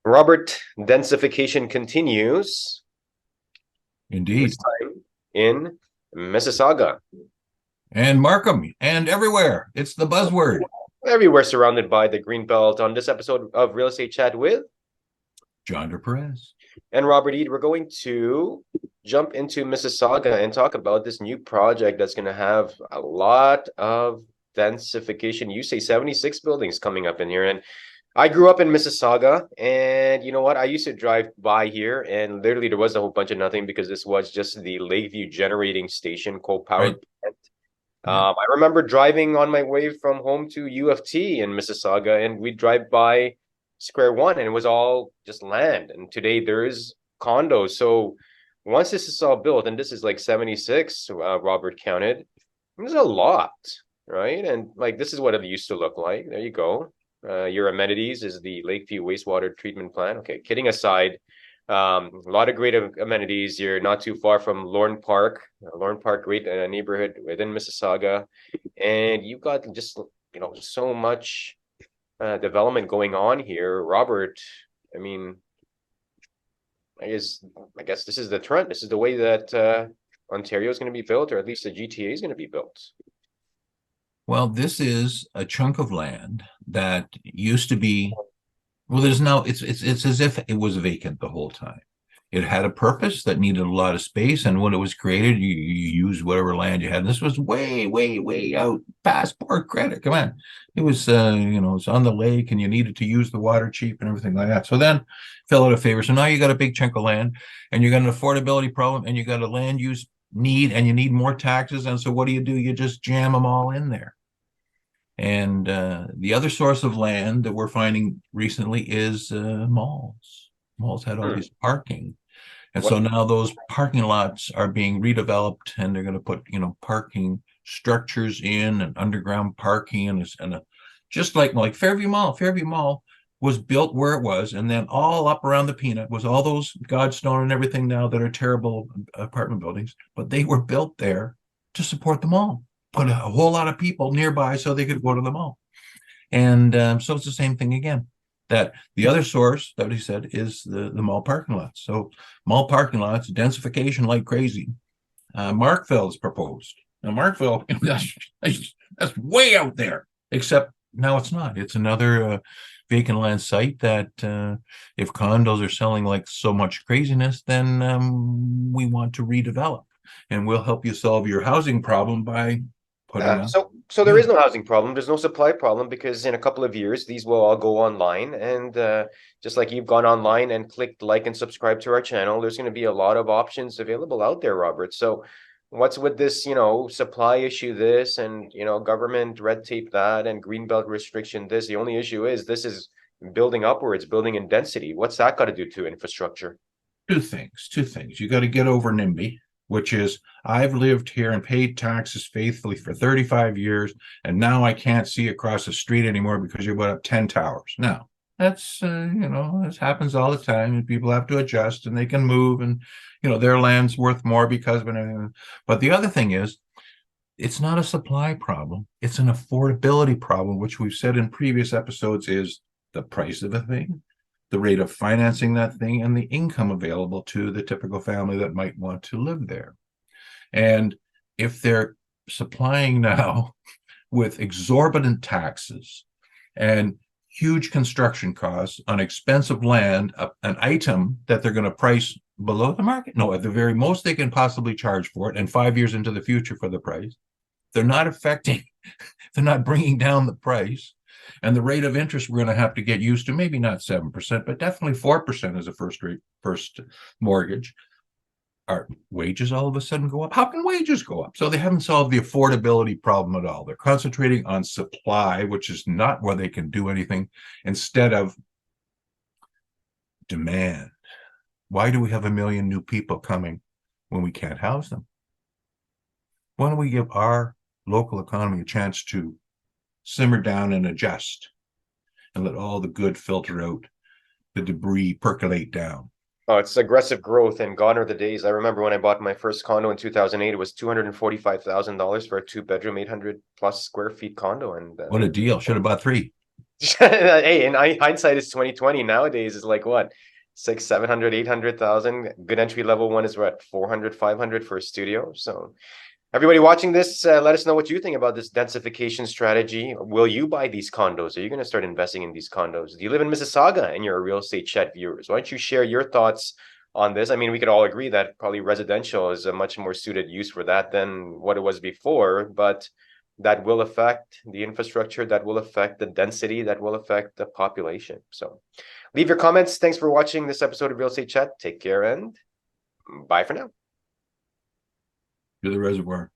Robert, densification continues, Indeed. this time in Mississauga. And Markham and everywhere. It's the buzzword. Everywhere surrounded by the green belt. On this episode of Real Estate Chat with John Perez. and Robert Eid, we're going to jump into Mississauga and talk about this new project that's going to have a lot of densification. You say 76 buildings coming up in here. And I grew up in Mississauga, and you know what? I used to drive by here, and literally there was a whole bunch of nothing because this was just the Lakeview generating station, coal-powered Right. plant. Yeah. I remember driving on my way from home to U of T in Mississauga, and we'd drive by Square One, and it was all just land. And today there is condos. So once this is all built, and this is like 76, Robert counted, there's a lot, right? And like this is what it used to look like. There you go. Your amenities is the Lakeview wastewater treatment plant. Okay, kidding aside, a lot of great amenities. You're not too far from Lorne Park. Lorne Park, great neighborhood within Mississauga, and you've got just so much development going on here, Robert. I mean, I guess this is the trend. This is the way that Ontario is going to be built, or at least the GTA is going to be built. Well, this is a chunk of land that used to be, well, there's now, it's as if it was vacant the whole time. It had a purpose that needed a lot of space, and when it was created, you used whatever land you had. And this was way, way, way out past Port Credit. Come on. It was, it's on the lake, and you needed to use the water cheap and everything like that. So then fell out of favor. So now you got a big chunk of land, and you got an affordability problem, and you got a land use need, and you need more taxes. And so what do? You just jam them all in there. And the other source of land that we're finding recently is malls. Malls had all these parking. And so now those parking lots are being redeveloped, and they're going to put, parking structures in and underground parking and just like Fairview Mall. Fairview Mall was built where it was, and then all up around the peanut was all those Godstone and everything now that are terrible apartment buildings, but they were built there to support the mall. Put a whole lot of people nearby so they could go to the mall. And so it's the same thing again. That the other source that he said is the mall parking lots. So mall parking lots, densification like crazy. Markville is proposed. Now Markville, that's way out there, except now it's not. It's another vacant land site that if condos are selling like so much craziness, then we want to redevelop. And we'll help you solve your housing problem by putting so there is no housing problem. There's no supply problem because in a couple of years, these will all go online. And just like you've gone online and clicked like and subscribe to our channel, there's going to be a lot of options available out there, Robert. So what's with this, supply issue, this, and, government red tape that, and greenbelt restriction this? The only issue is this is building upwards, building in density. What's that got to do to infrastructure? Two things. You got to get over NIMBY, which is I've lived here and paid taxes faithfully for 35 years, and now I can't see across the street anymore because you put up 10 towers. Now, that's, this happens all the time, and people have to adjust, and they can move, and, their land's worth more because of it. But the other thing is, it's not a supply problem. It's an affordability problem, which we've said in previous episodes is the price of a thing, the rate of financing that thing, and the income available to the typical family that might want to live there. And if they're supplying now with exorbitant taxes and huge construction costs on expensive land, an item that they're going to price below the market, no, at the very most they can possibly charge for it, and 5 years into the future for the price, they're not bringing down the price. And the rate of interest we're going to have to get used to, maybe not 7%, but definitely 4% as a first mortgage. Our wages all of a sudden go up. How can wages go up? So they haven't solved the affordability problem at all. They're concentrating on supply, which is not where they can do anything, instead of demand. Why do we have 1 million new people coming when we can't house them? Why don't we give our local economy a chance to simmer down and adjust and let all the good filter out, the debris percolate down? Oh, it's aggressive growth, and gone are the days. I remember when I bought my first condo in 2008, it was $245,000 for a 2-bedroom, 800 plus square feet condo. And what a deal. Should have bought 3. Hey, in hindsight, is 2020. Nowadays, is like what? 6, 700, 800,000. Good entry level one is what? 400, 500 for a studio. So everybody watching this, let us know what you think about this densification strategy. Will you buy these condos? Are you going to start investing in these condos? Do you live in Mississauga and you're a real estate chat viewers? Why don't you share your thoughts on this? I mean, we could all agree that probably residential is a much more suited use for that than what it was before, but that will affect the infrastructure, that will affect the density, that will affect the population. So leave your comments. Thanks for watching this episode of Real Estate Chat. Take care and bye for now. To the reservoir.